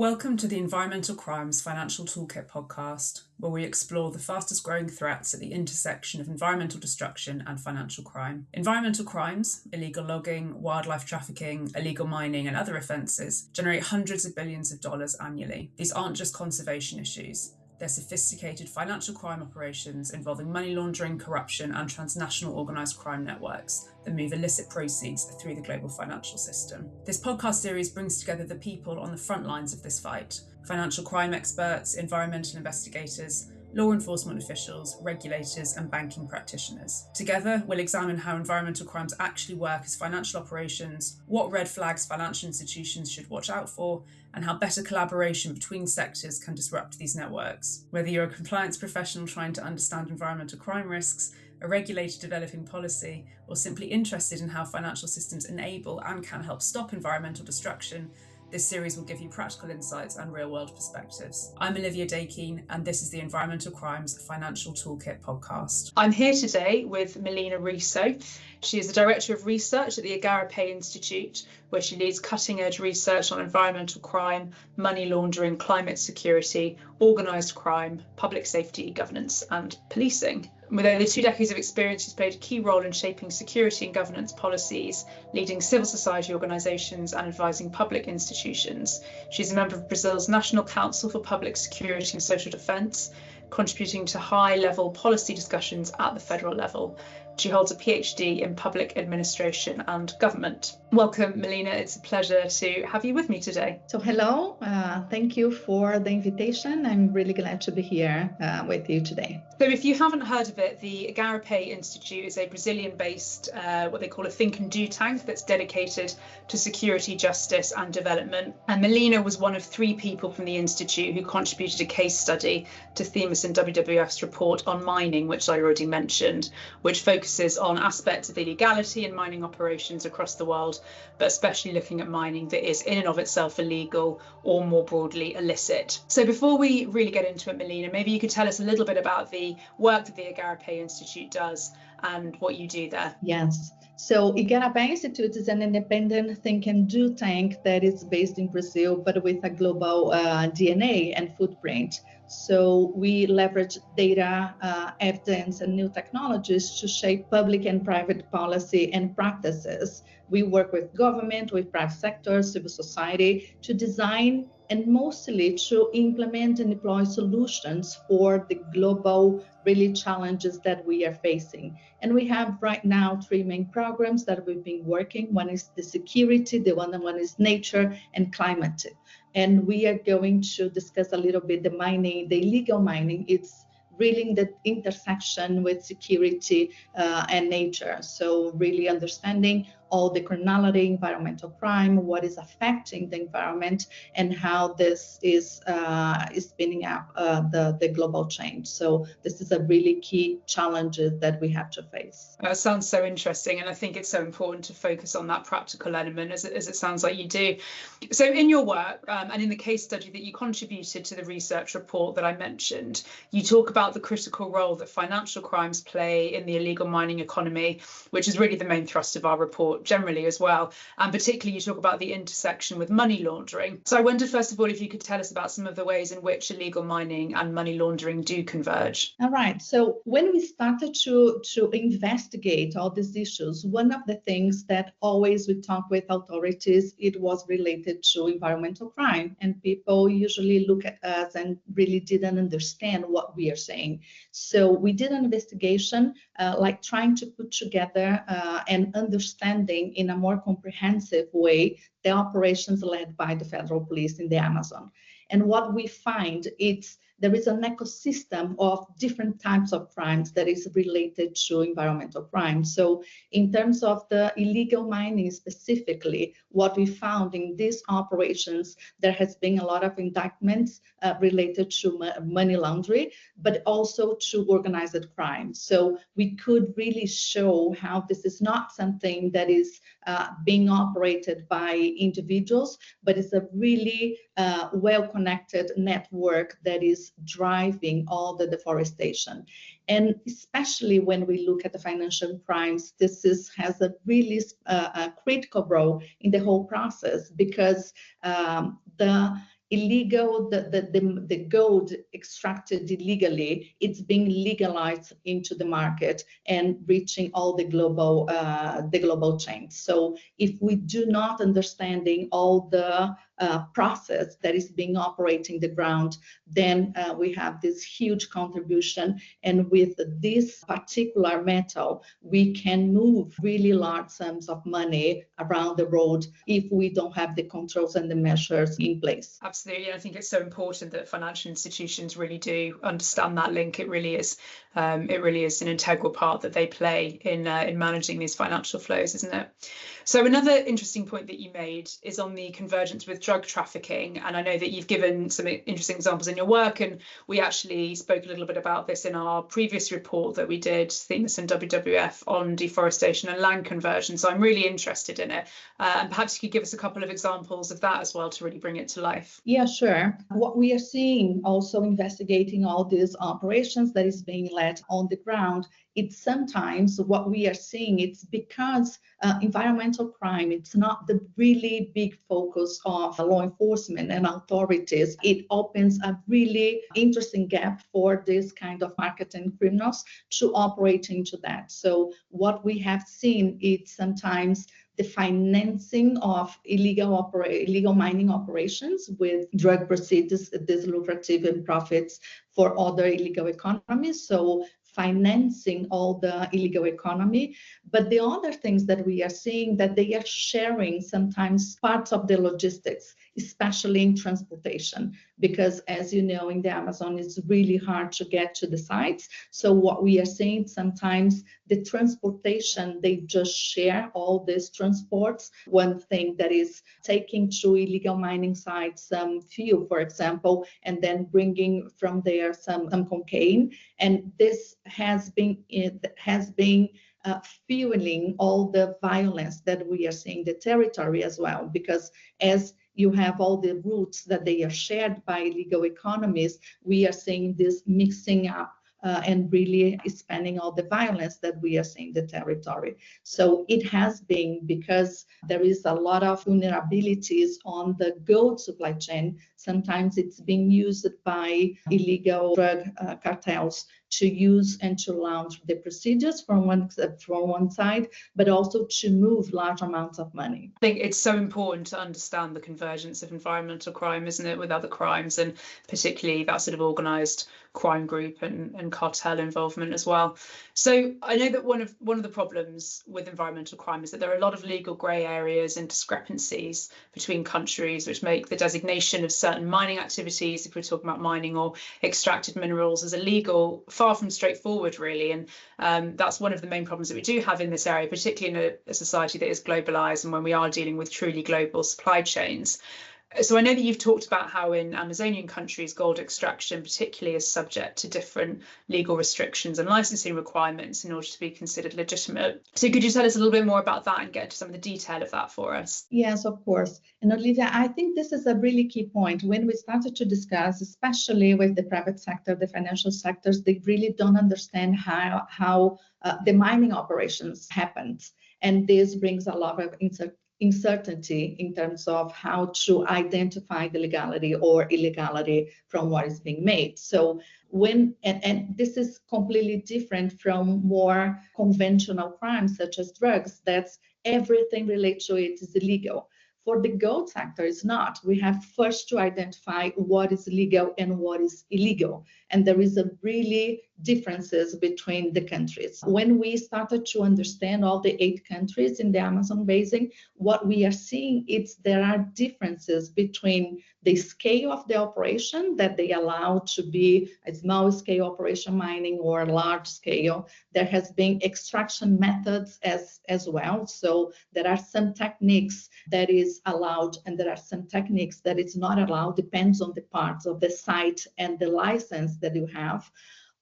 Welcome to the Environmental Crimes Financial Toolkit podcast, where we explore the fastest growing threats at the intersection of environmental destruction and financial crime. Environmental crimes, illegal logging, wildlife trafficking, illegal mining, and other offences generate hundreds of billions of dollars annually. These aren't just conservation issues. They're sophisticated financial crime operations involving money laundering, corruption, and transnational organised crime networks that move illicit proceeds through the global financial system. This podcast series brings together the people on the front lines of this fight: financial crime experts, environmental investigators, law enforcement officials, regulators, and banking practitioners. Together, we'll examine how environmental crimes actually work as financial operations, what red flags financial institutions should watch out for, and how better collaboration between sectors can disrupt these networks. Whether you're a compliance professional trying to understand environmental crime risks, a regulator developing policy, or simply interested in how financial systems enable and can help stop environmental destruction, this series will give you practical insights and real-world perspectives. I'm Olivia Dakeen, and this is the Environmental Crimes Financial Toolkit podcast. I'm here today with Melina Risso. She is the Director of Research at the Igarape Institute, where she leads cutting-edge research on environmental crime, money laundering, climate security, organised crime, public safety, governance, and policing. With over 2 decades of experience, she's played a key role in shaping security and governance policies, leading civil society organisations and advising public institutions. She's a member of Brazil's National Council for Public Security and Social Defence, contributing to high-level policy discussions at the federal level. She holds a PhD in public administration and government. Welcome, Melina. It's a pleasure to have you with me today. So hello, thank you for the invitation. I'm really glad to be here with you today. So if you haven't heard of it, the Igarape Institute is a Brazilian-based, what they call a think and do tank that's dedicated to security, justice and development. And Melina was one of 3 people from the Institute who contributed a case study to Themis and WWF's report on mining, which I already mentioned, which focuses on aspects of illegality in mining operations across the world, but especially looking at mining that is in and of itself illegal or more broadly illicit. So before we really get into it, Melina, maybe you could tell us a little bit about the work that the Igarape Institute does and what you do there. Yes. So Igarape Institute is an independent think and do tank that is based in Brazil, but with a global DNA and footprint. So we leverage data, evidence, and new technologies to shape public and private policy and practices. We work with government, with private sector, civil society to design and mostly to implement and deploy solutions for the global really challenges that we are facing. And we have right now 3 main programs that we've been working. One is the security, the one is nature and climate. And we are going to discuss a little bit the mining, the illegal mining. It's really in the intersection with security and nature. So really understanding all the criminality, environmental crime, what is affecting the environment, and how this is spinning up the global change. So this is a really key challenge that we have to face. That sounds so interesting, and I think it's so important to focus on that practical element, as it sounds like you do. So in your work and in the case study that you contributed to the research report that I mentioned, you talk about the critical role that financial crimes play in the illegal mining economy, which is really the main thrust of our report generally as well, and particularly you talk about the intersection with money laundering. So I wondered first of all if you could tell us about some of the ways in which illegal mining and money laundering do converge. All right, so when we started to investigate all these issues, one of the things that always we talk with authorities, it was related to environmental crime, and people usually look at us and really didn't understand what we are saying. So we did an investigation like trying to put together and understanding in a more comprehensive way the operations led by the federal police in the Amazon. And what we find is there is an ecosystem of different types of crimes that is related to environmental crime. So in terms of the illegal mining specifically, what we found in these operations, there has been a lot of indictments related to money laundering, but also to organized crime. So we could really show how this is not something that is being operated by individuals, but it's a really well-connected network that is driving all the deforestation. And especially when we look at the financial crimes, this has a really critical role in the whole process, because the illegal, the gold extracted illegally, it's being legalized into the market and reaching all the global chains. So if we do not understanding all the process that is being operating the ground, then we have this huge contribution. And with this particular metal, we can move really large sums of money around the world if we don't have the controls and the measures in place. Absolutely. I think it's so important that financial institutions really do understand that link. It really is an integral part that they play in managing these financial flows, isn't it? So another interesting point that you made is on the convergence with drug trafficking. And I know that you've given some interesting examples in your work, and we actually spoke a little bit about this in our previous report that we did, Themis and WWF, on deforestation and land conversion. So I'm really interested in it. And perhaps you could give us a couple of examples of that as well to really bring it to life. Yeah, sure. What we are seeing, also investigating all these operations that is being led on the ground, it's sometimes what we are seeing, it's because environmental crime, it's not the really big focus of law enforcement and authorities. It opens a really interesting gap for this kind of marketing criminals to operate into that. So what we have seen is sometimes the financing of illegal mining operations with drug proceeds, these lucrative profits for other illegal economies. So financing all the illegal economy. But the other things that we are seeing, that they are sharing sometimes parts of the logistics, especially in transportation, because as you know, in the Amazon, it's really hard to get to the sites. So what we are seeing, sometimes the transportation, they just share all these transports. One thing that is taking to illegal mining sites some fuel, for example, and then bringing from there some cocaine. And this has been fueling all the violence that we are seeing in the territory as well, because as you have all the routes that they are shared by illegal economies, we are seeing this mixing up and really expanding all the violence that we are seeing in the territory. So it has been, because there is a lot of vulnerabilities on the gold supply chain. Sometimes it's being used by illegal drug cartels to use and to launch the procedures from one side, but also to move large amounts of money. I think it's so important to understand the convergence of environmental crime, isn't it, with other crimes, and particularly that sort of organised crime group and cartel involvement as well. So I know that one of the problems with environmental crime is that there are a lot of legal grey areas and discrepancies between countries, which make the designation of certain mining activities, if we're talking about mining or extracted minerals, as illegal, far from straightforward, really. And that's one of the main problems that we do have in this area, particularly in a society that is globalised and when we are dealing with truly global supply chains. So I know that you've talked about how in Amazonian countries, gold extraction particularly is subject to different legal restrictions and licensing requirements in order to be considered legitimate. So could you tell us a little bit more about that and get into some of the detail of that for us? Yes, of course. And Olivia, I think this is a really key point. When we started to discuss, especially with the private sector, the financial sectors, they really don't understand how the mining operations happened. And this brings a lot of uncertainty in terms of how to identify the legality or illegality from what is being made. So and this is completely different from more conventional crimes such as drugs, that's everything related to it is illegal. For the gold sector, it's not. We have first to identify what is legal and what is illegal. And there is a really differences between the countries. When we started to understand all the 8 countries in the Amazon basin, what we are seeing is there are differences between the scale of the operation that they allow to be a small scale operation mining or large scale. There has been extraction methods as well. So there are some techniques that is allowed and there are some techniques that is not allowed, depends on the parts of the site and the license that you have.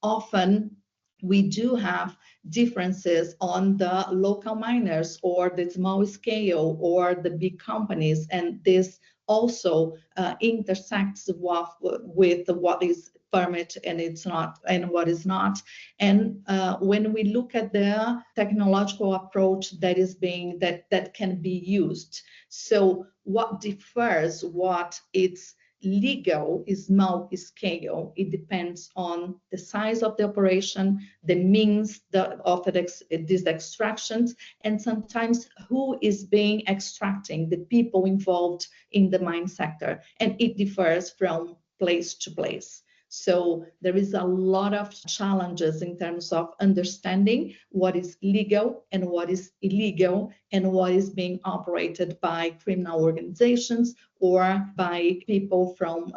Often we do have differences on the local miners or the small scale or the big companies, and this also intersects with what is permit and it's not, and what is not. And when we look at the technological approach that can be used, so what differs, what it's legal small scale, it depends on the size of the operation, the means of these extractions, and sometimes who is being extracting, the people involved in the mine sector. And it differs from place to place. So there is a lot of challenges in terms of understanding what is legal and what is illegal and what is being operated by criminal organizations or by people from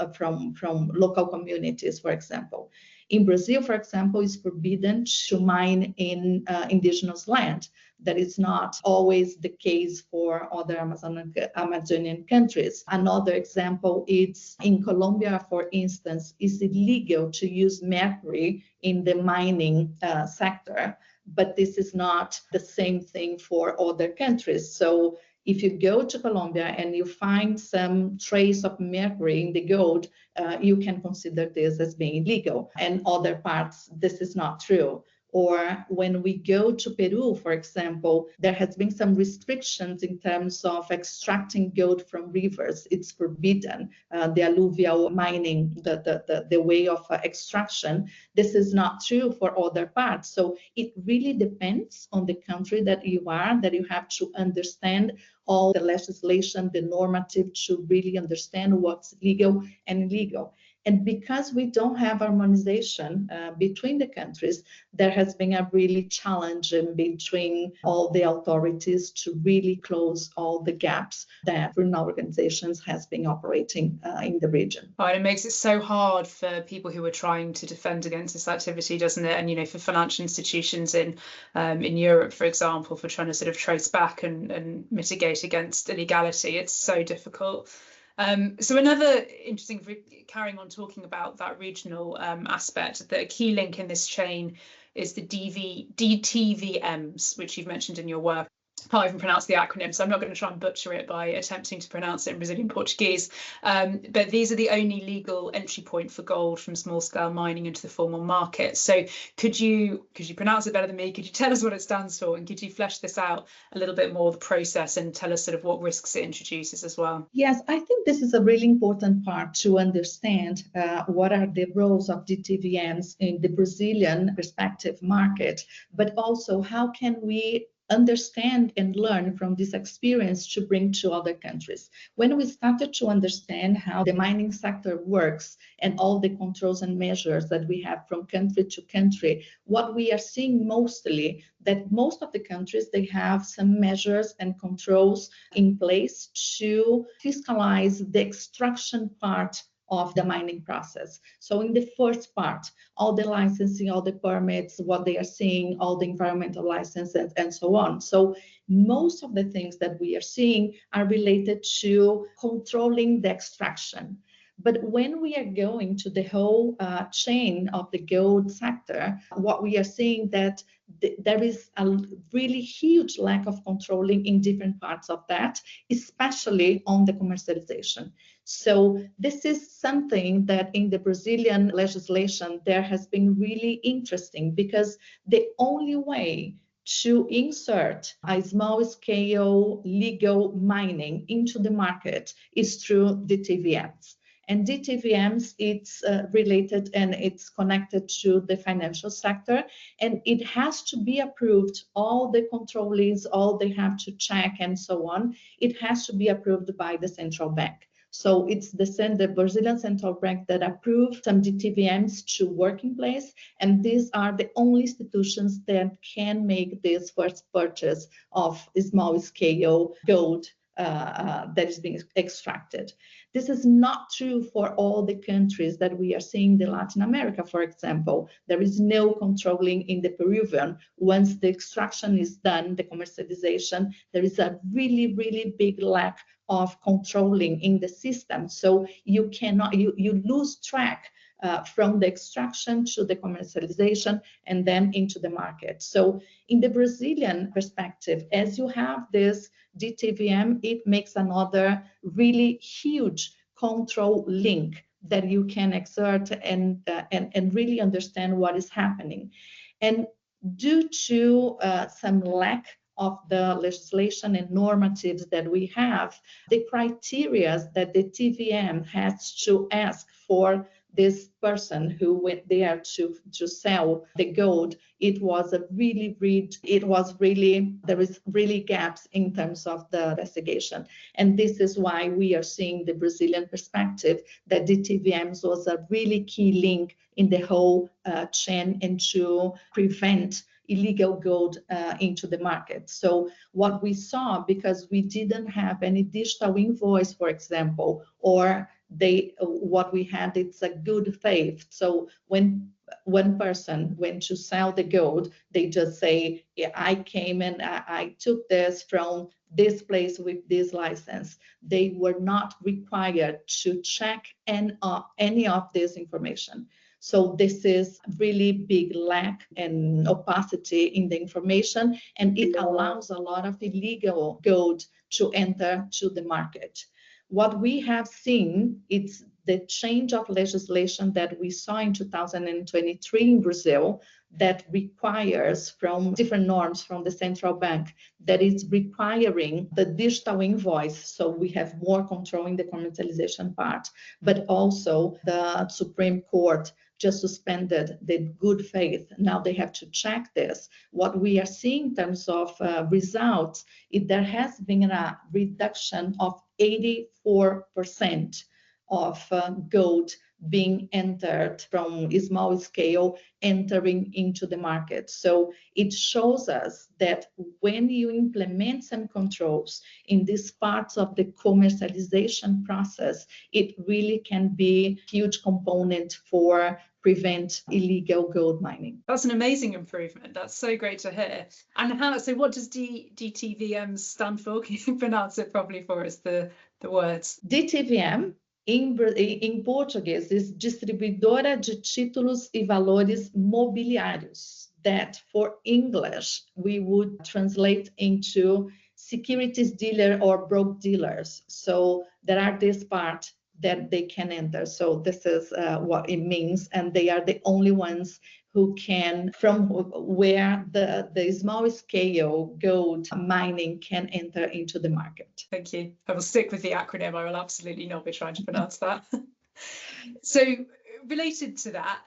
local communities, for example. In Brazil, for example, it's forbidden to mine in indigenous land. That is not always the case for other Amazonian countries. Another example is in Colombia, for instance, it's illegal to use mercury in the mining sector, but this is not the same thing for other countries. So if you go to Colombia and you find some trace of mercury in the gold, you can consider this as being illegal. And other parts, this is not true. Or when we go to Peru, for example, there has been some restrictions in terms of extracting gold from rivers. It's forbidden, the alluvial mining, the way of extraction. This is not true for other parts. So it really depends on the country that you are, that you have to understand all the legislation, the normative, to really understand what's legal and illegal. And because we don't have harmonization between the countries, there has been a really challenge in between all the authorities to really close all the gaps that criminal organizations has been operating in the region. Right, it makes it so hard for people who are trying to defend against this activity, doesn't it? And, you know, for financial institutions in Europe, for example, for trying to sort of trace back and mitigate against illegality, it's so difficult. So another interesting, carrying on talking about that regional aspect, that a key link in this chain is the DTVMs, which you've mentioned in your work. I can't even pronounce the acronym, so I'm not going to try and butcher it by attempting to pronounce it in Brazilian Portuguese. But these are the only legal entry point for gold from small-scale mining into the formal market. So could you pronounce it better than me? Could you tell us what it stands for, and could you flesh this out a little bit more, the process, and tell us sort of what risks it introduces as well? Yes, I think this is a really important part to understand what are the roles of DTVMs in the Brazilian respective market, but also how can we understand and learn from this experience to bring to other countries. When we started to understand how the mining sector works and all the controls and measures that we have from country to country, what we are seeing mostly that most of the countries, they have some measures and controls in place to fiscalize the extraction part of the mining process. So in the first part, all the licensing, all the permits, what they are seeing, all the environmental licenses, and so on. So most of the things that we are seeing are related to controlling the extraction. But when we are going to the whole chain of the gold sector, what we are seeing that there is a really huge lack of controlling in different parts of that, especially on the commercialization. So this is something that in the Brazilian legislation, there has been really interesting, because the only way to insert a small scale legal mining into the market is through the DTVMs. And DTVMs, it's related and it's connected to the financial sector, and it has to be approved. All the controllers, all they have to check and so on, it has to be approved by the central bank. So it's the Brazilian Central Bank that approved some DTVMs to work in place, and these are the only institutions that can make this first purchase of small scale gold that is being extracted. This is not true for all the countries that we are seeing in Latin America, for example. There is no controlling in the Peruvian. Once the extraction is done, the commercialization, there is a really, really big lack of controlling in the system. So you cannot, you lose track from the extraction to the commercialization and then into the market. So in the Brazilian perspective, as you have this DTVM, it makes another really huge control link that you can exert and really understand what is happening. And due to some lack of the legislation and normatives that we have, the criteria that the TVM has to ask for this person who went there to sell the gold, there is really gaps in terms of the investigation. And this is why we are seeing the Brazilian perspective that the TVMs was a really key link in the whole chain and to prevent illegal gold into the market. So what we saw, because we didn't have any digital invoice, for example, or what we had, it's a good faith. So when one person went to sell the gold, they just say, yeah, I came and I took this from this place with this license. They were not required to check any of this information. So this is really big lack and opacity in the information, and it allows a lot of illegal gold to enter to the market. What we have seen is the change of legislation that we saw in 2023 in Brazil that requires from different norms from the central bank that is requiring the digital invoice. So we have more control in the commercialization part, but also the Supreme Court just suspended the good faith. Now they have to check this. What we are seeing in terms of results is there has been a reduction of 84% of gold being entered from a small scale entering into the market. So it shows us that when you implement some controls in these parts of the commercialization process, it really can be a huge component for prevent illegal gold mining. That's an amazing improvement. That's so great to hear. And so what does DTVM stand for? Can you pronounce it properly for us, the words? DTVM em português is Distribuidora de Títulos e Valores Mobiliários. That for English, we would translate into securities dealer or broke dealers. So there are this part that they can enter. So this is what it means. And they are the only ones who can, from where the small scale gold mining can enter into the market. Thank you. I will stick with the acronym. I will absolutely not be trying to pronounce that. So related to that,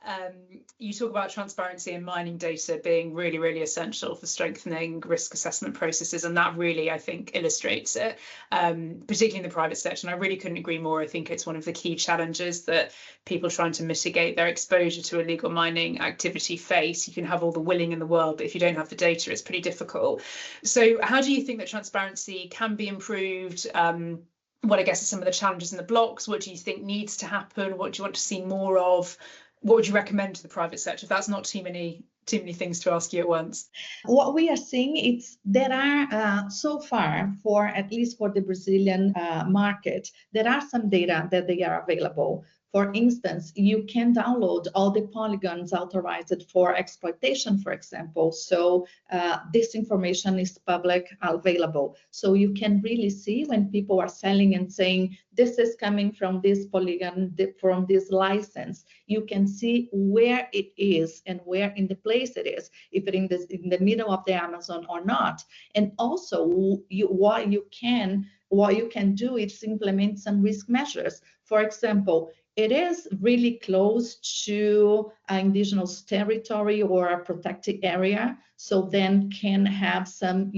you talk about transparency and mining data being really, really essential for strengthening risk assessment processes. And that really, I think, illustrates it, particularly in the private sector. And I really couldn't agree more. I think it's one of the key challenges that people trying to mitigate their exposure to illegal mining activity face. You can have all the willing in the world, but if you don't have the data, it's pretty difficult. So how do you think that transparency can be improved? What I guess are some of the challenges in the blocks? What do you think needs to happen? What do you want to see more of? What would you recommend to the private sector? If that's not too many things to ask you at once. What we are seeing is there are so far, for at least for the Brazilian market, there are some data that they are available. For instance, you can download all the polygons authorized for exploitation, for example. So this information is public available. So you can really see when people are selling and saying, this is coming from this polygon, from this license. You can see where it is and where in the place it is, if it's in the middle of the Amazon or not. And also what you can do is implement some risk measures. For example, it is really close to an indigenous territory or a protected area, so then can have some,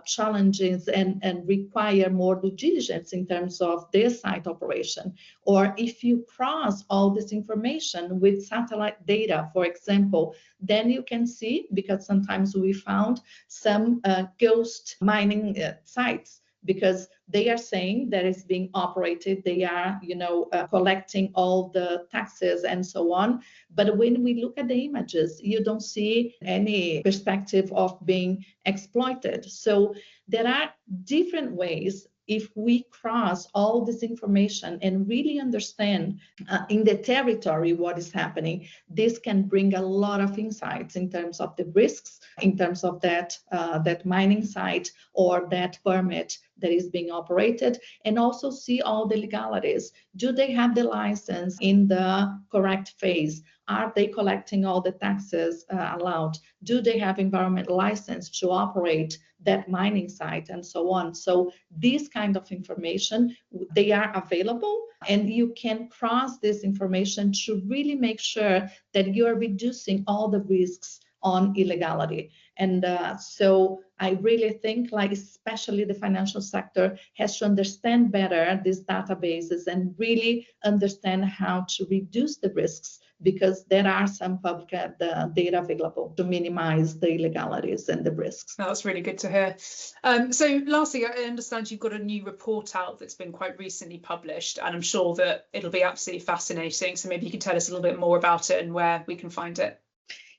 challenges and require more due diligence in terms of their site operation. Or if you cross all this information with satellite data, for example, then you can see, because sometimes we found some ghost mining sites, because they are saying that it's being operated, they are, collecting all the taxes and so on. But when we look at the images, you don't see any perspective of being exploited. So there are different ways if we cross all this information and really understand in the territory what is happening, this can bring a lot of insights in terms of the risks, in terms of that mining site or that permit that is being operated, and also see all the legalities. Do they have the license in the correct phase? Are they collecting all the taxes allowed? Do they have environmental license to operate that mining site, and so on? So this kind of information, they are available, and you can cross this information to really make sure that you are reducing all the risks on illegality. And so I really think, like, especially the financial sector has to understand better these databases and really understand how to reduce the risks, because there are some public data available to minimize the illegalities and the risks. That's really good to hear. So lastly, I understand you've got a new report out that's been quite recently published, and I'm sure that it'll be absolutely fascinating. So maybe you can tell us a little bit more about it and where we can find it.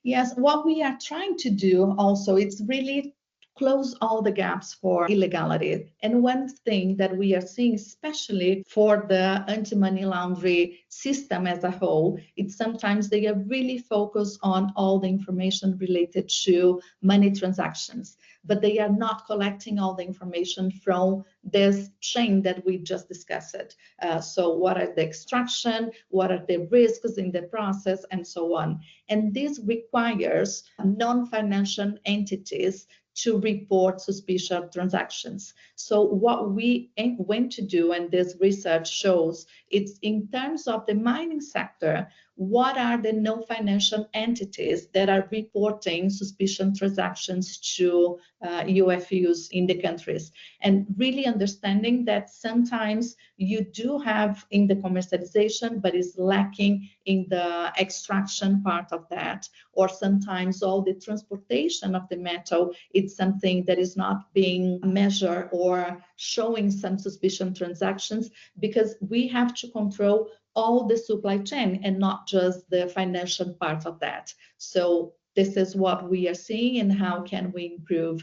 Yes, what we are trying to do also, it's really close all the gaps for illegality. And one thing that we are seeing, especially for the anti-money laundering system as a whole, it's sometimes they are really focused on all the information related to money transactions, but they are not collecting all the information from this chain that we just discussed. So what are the extraction, what are the risks in the process, and so on. And this requires non-financial entities to report suspicious transactions. So what we went to do, and this research shows, it's in terms of the mining sector, what are the non-financial entities that are reporting suspicious transactions to UFUs in the countries, and really understanding that sometimes you do have in the commercialization, but it's lacking in the extraction part of that, or sometimes all the transportation of the metal, it's something that is not being measured or showing some suspicious transactions, because we have to control all the supply chain and not just the financial part of that. So this is what we are seeing, and how can we improve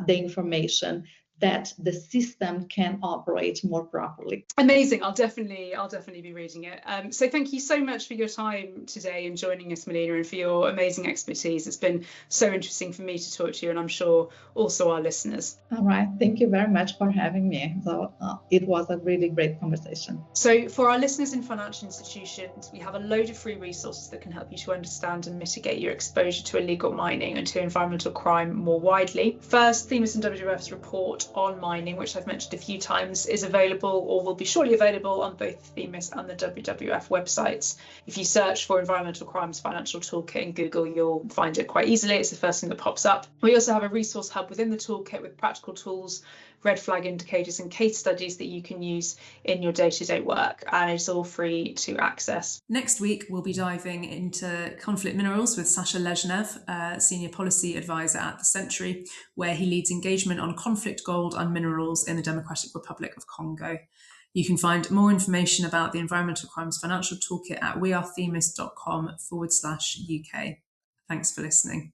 the information that the system can operate more properly. Amazing. I'll definitely be reading it. So thank you so much for your time today and joining us, Melina, and for your amazing expertise. It's been so interesting for me to talk to you, and I'm sure also our listeners. All right. Thank you very much for having me. So it was a really great conversation. So for our listeners in financial institutions, we have a load of free resources that can help you to understand and mitigate your exposure to illegal mining and to environmental crime more widely. First, Themis and WWF's report on mining, which I've mentioned a few times, is available or will be shortly available on both Themis and the WWF websites. If you search for Environmental Crimes Financial Toolkit in Google, you'll find it quite easily. It's the first thing that pops up. We also have a resource hub within the toolkit with practical tools, red flag indicators and case studies that you can use in your day-to-day work, and it's all free to access. Next week, we'll be diving into conflict minerals with Sasha Lezhnev, Senior Policy Advisor at The Century, where he leads engagement on conflict gold and minerals in the Democratic Republic of Congo. You can find more information about the Environmental Crimes Financial Toolkit at wearethemis.com/UK. Thanks for listening.